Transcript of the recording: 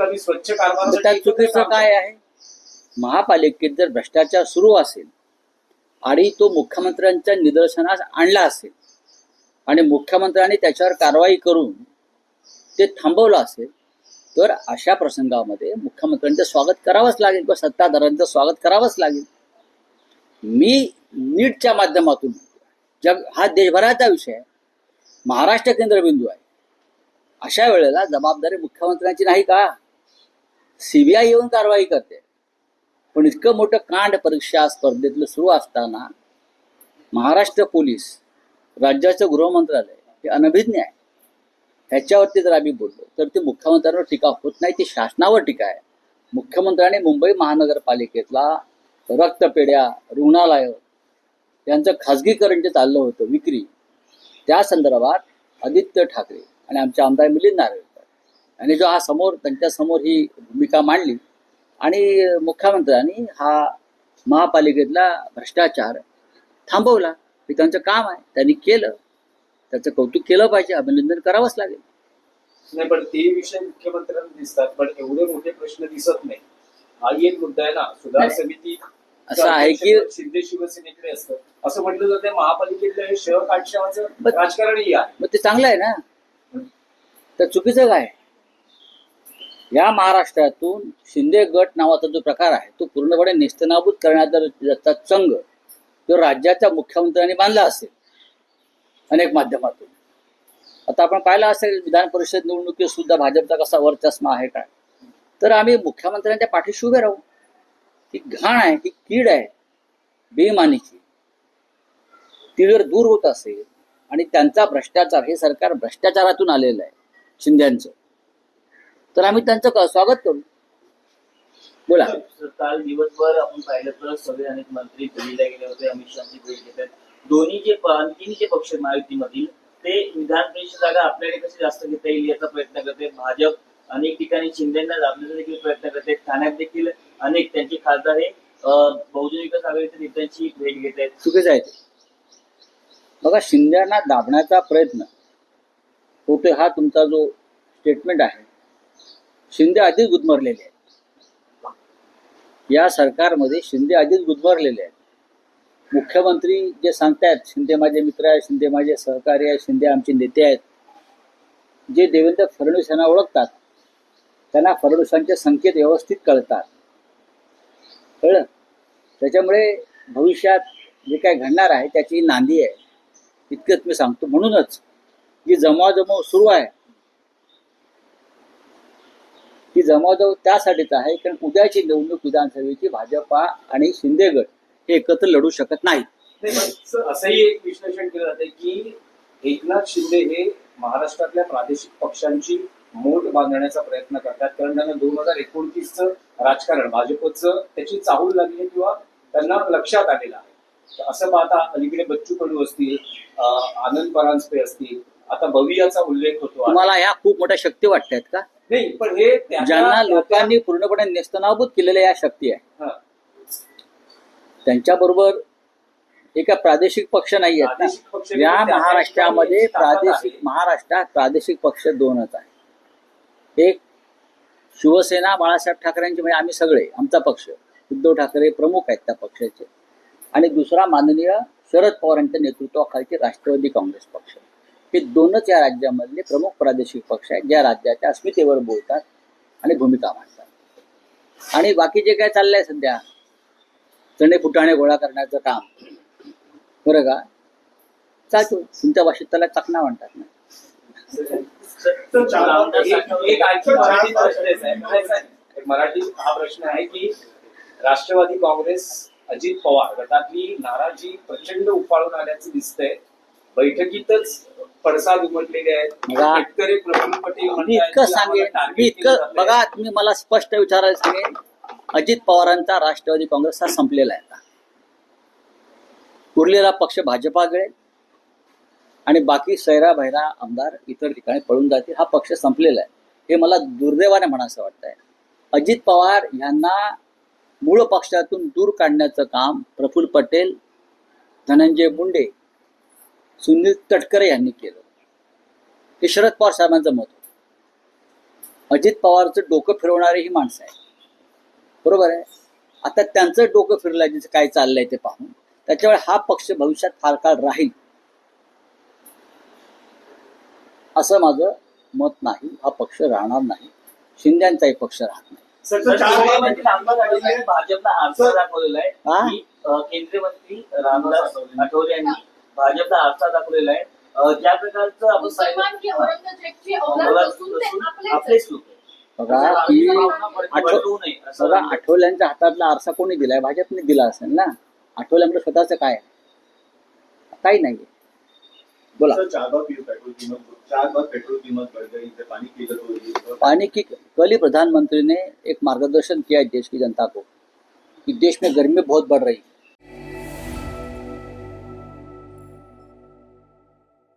कधी स्वच्छ कारभार त्यात चुकीचं काय आहे? महापालिकेत जर भ्रष्टाचार सुरू असेल आणि तो मुख्यमंत्र्यांच्या निदर्शनास आणला असेल आणि मुख्यमंत्र्यांनी त्याच्यावर कारवाई करून ते थांबवलं असेल तर अशा प्रसंगामध्ये मुख्यमंत्र्यांचं स्वागत करावंच लागेल किंवा सत्ताधाऱ्यांचं स्वागत करावंच लागेल. मी नीटच्या माध्यमातून हा देशभराचा विषय आहे, महाराष्ट्र केंद्रबिंदू आहे. अशा वेळेला जबाबदारी मुख्यमंत्र्यांची नाही का? सीबीआय येऊन कारवाई करते. पण इतकं मोठं कांड परीक्षा स्पर्धेतलं सुरू असताना महाराष्ट्र पोलीस, राज्याचं गृह मंत्रालय हे अनभिज्ञ आहे. ह्याच्यावरती जर आम्ही बोललो तर ती मुख्यमंत्र्यांवर टीका होत नाही, ती शासनावर टीका आहे. मुख्यमंत्र्यांनी मुंबई महानगरपालिकेतला रक्तपेढ्या, रुग्णालय यांचं खाजगीकरण जे चाललं होतं, विक्री, त्या संदर्भात आदित्य ठाकरे आणि आमचे आमदार मिलिंद नार्वेकर यांनी जो हा त्यांच्यासमोर ही भूमिका मांडली आणि मुख्यमंत्र्यांनी हा महापालिकेतला भ्रष्टाचार थांबवला. हे त्यांचं काम आहे, त्यांनी केलं, त्याचं कौतुक केलं पाहिजे, अभिनंदन करावंच लागेल. नाही, पण ते विषय मुख्यमंत्र्यांना दिसतात, पण एवढे मोठे प्रश्न दिसत नाही. हा एक मुद्दा आहे ना. सुधार समिती असं आहे की शिंदे शिवसेनेकडे असतं असं म्हटलं जातं. महापालिकेतलं हे शह काटशाचं राजकारणही आहे. मग ते चांगलं आहे ना, तर चुकीचं काय? या महाराष्ट्रातून शिंदे गट नावाचा जो प्रकार आहे तो पूर्णपणे नेस्तनाबूत करण्याचा चंग तो राज्याच्या मुख्यमंत्र्यांनी बांधला असेल अनेक माध्यमातून. आता आपण पाहिलं असेल विधान परिषद निवडणुकीत सुद्धा भाजपचा कसा वरचष्मा आहे काय. तर आम्ही मुख्यमंत्र्यांच्या पाठीशी उभे राहू. ही घाण आहे, ही कीड आहे बेईमानीची. ती जर दूर होत असेल आणि त्यांचा भ्रष्टाचार, हे सरकार भ्रष्टाचारातून आलेलं आहे शिंद्यांचं, तर आम्ही त्यांचं स्वागत करू. बोला. काल दिवसभर आपण पाहिलं तर सगळे अनेक मंत्री दिल्लीला गेले होते, अमित शहाची भेट घेतात. दोन्ही जे पक्ष महायुतीमधील ते विधान परिषद जागा आपल्याकडे कशी जास्त घेता येईल याचा प्रयत्न करते. भाजप अनेक ठिकाणी शिंदेना दाबण्याचा देखील प्रयत्न करते. ठाण्यात देखील अनेक त्यांचे खासदार हे बहुजन विकास आघाडीच्या नेत्यांची भेट घेत आहेत. चुकीचं आहे ते. बघा, शिंदेना दाबण्याचा प्रयत्न होतोय हा तुमचा जो स्टेटमेंट आहे, शिंदे आधीच गुदमरलेले आहेत. या सरकारमध्ये शिंदे आधीच गुदमरलेले आहेत. मुख्यमंत्री जे सांगतायत शिंदे माझे मित्र आहेत, शिंदे माझे सहकारी आहेत, शिंदे आमचे नेते आहेत, जे देवेंद्र फडणवीस यांना ओळखतात त्यांना फडणवीसांचे संकेत व्यवस्थित कळतात. कळलं? त्याच्यामुळे भविष्यात जे काय घडणार आहे त्याची नांदी आहे, इतकंच मी सांगतो. म्हणूनच जी जमवाजमव सुरू आहे ती जमवाजमव त्यासाठीच आहे कारण उद्याची निवडणूक विधानसभेची भाजपा आणि शिंदे गट हे एकत्र लढू शकत नाहीत. असंही एक विश्लेषण केलं जाते की एकनाथ शिंदे हे महाराष्ट्रातल्या प्रादेशिक पक्षांची मोठ बांधण्याचा प्रयत्न करतात, कारण त्यांना 2029चं राजकारण भाजपचं त्याची चाहूल लागली किंवा त्यांना लक्षात आलेलं आहे. असं पाहता अलीकडे बच्चू कडू असतील, आनंद परांजपे असतील, आता भवियाचा उल्लेख होतो. तुम्हाला या खूप मोठ्या शक्ती वाटतात का? नाही, पण हे ज्यांना लोकांनी पूर्णपणे नेस्तनाबूत केलेल्या या शक्ती आहे त्यांच्याबरोबर एका प्रादेशिक पक्ष नाही आहेत. या महाराष्ट्रामध्ये महाराष्ट्रात प्रादेशिक पक्ष दोनच आहे. एक शिवसेना बाळासाहेब ठाकरेंची, म्हणजे आम्ही सगळे, आमचा पक्ष, उद्धव ठाकरे प्रमुख आहेत त्या पक्षाचे, आणि दुसरा माननीय शरद पवारांच्या नेतृत्वाखालचे राष्ट्रवादी काँग्रेस पक्ष. हे दोनच या राज्यामधले प्रमुख प्रादेशिक पक्ष आहेत ज्या राज्याच्या अस्मितेवर बोलतात आणि भूमिका मांडतात. आणि बाकी जे काय चाललंय सध्या चणे फुटाणे गोळा करण्याचं काम, बरं का, चालतो. तुमच्या भाषेत त्याला चकना म्हणतात ना. मराठी हा प्रश्न आहे की राष्ट्रवादी काँग्रेस अजित पवार गटातली नाराजी प्रचंड उफाळून आल्याचं दिसतंय. बैठकीतच पडसाद उमटलेले आहेत. शेतकरी प्रफुल्ल पटेल मी इतकं सांगेन, बघा, तुम्ही मला स्पष्ट विचारायला सांगेन, अजित पवारांचा राष्ट्रवादी काँग्रेस हा संपलेला आहे. उरलेला पक्ष भाजपाकडे आणि बाकी सैरा भैरा आमदार इतर ठिकाणी पळून जातील. हा पक्ष संपलेला आहे. हे मला दुर्दैवाने म्हणायचं वाटतंय. अजित पवार यांना मूळ पक्षातून दूर काढण्याचं काम प्रफुल्ल पटेल, धनंजय मुंडे, सुनील तटकरे यांनी केलं. हे शरद पवार साहेबांचं मत होतं. अजित पवारचं डोकं फिरवणारी ही माणसं आहे, बरोबर आहे. आता त्यांचं डोकं फिरलं काय चाललंय ते पाहून त्याच्यामुळे हा पक्ष भविष्यात फार काळ राहील असं माझं मत नाही. हा पक्ष राहणार नाही, शिंदेचाही पक्ष राहत नाही. सर, शिंदेमधील आमदार आठवले भाजपला आरसा दाखवलेला हा? आहे की केंद्रीय मंत्री रामदास आठवले यांनी भाजपला आरसा दाखवलेला आहे. ज्या प्रकारचं आपण मुसलमान की पाहिलं औरंगजेबची औलाद नसून ते आपलेच आपलेच लोक आहेत. बघा की बदलू नये असं बघा आठवल्यांच्या हातातला आरसा कोणी दिलाय? भाजपने दिला असेल ना. आठवल्यांकडे स्वतःचं काय आहे? काही नाहीये. बोला. सर, 4 बार पेट्रोल कीमत बढ़ गई, इससे पानी की किल्लत हो रही है। पानी की कल ही प्रधानमंत्री ने एक मार्गदर्शन किया है देश की जनता को कि देश में गर्मी बहुत बढ़ रही है,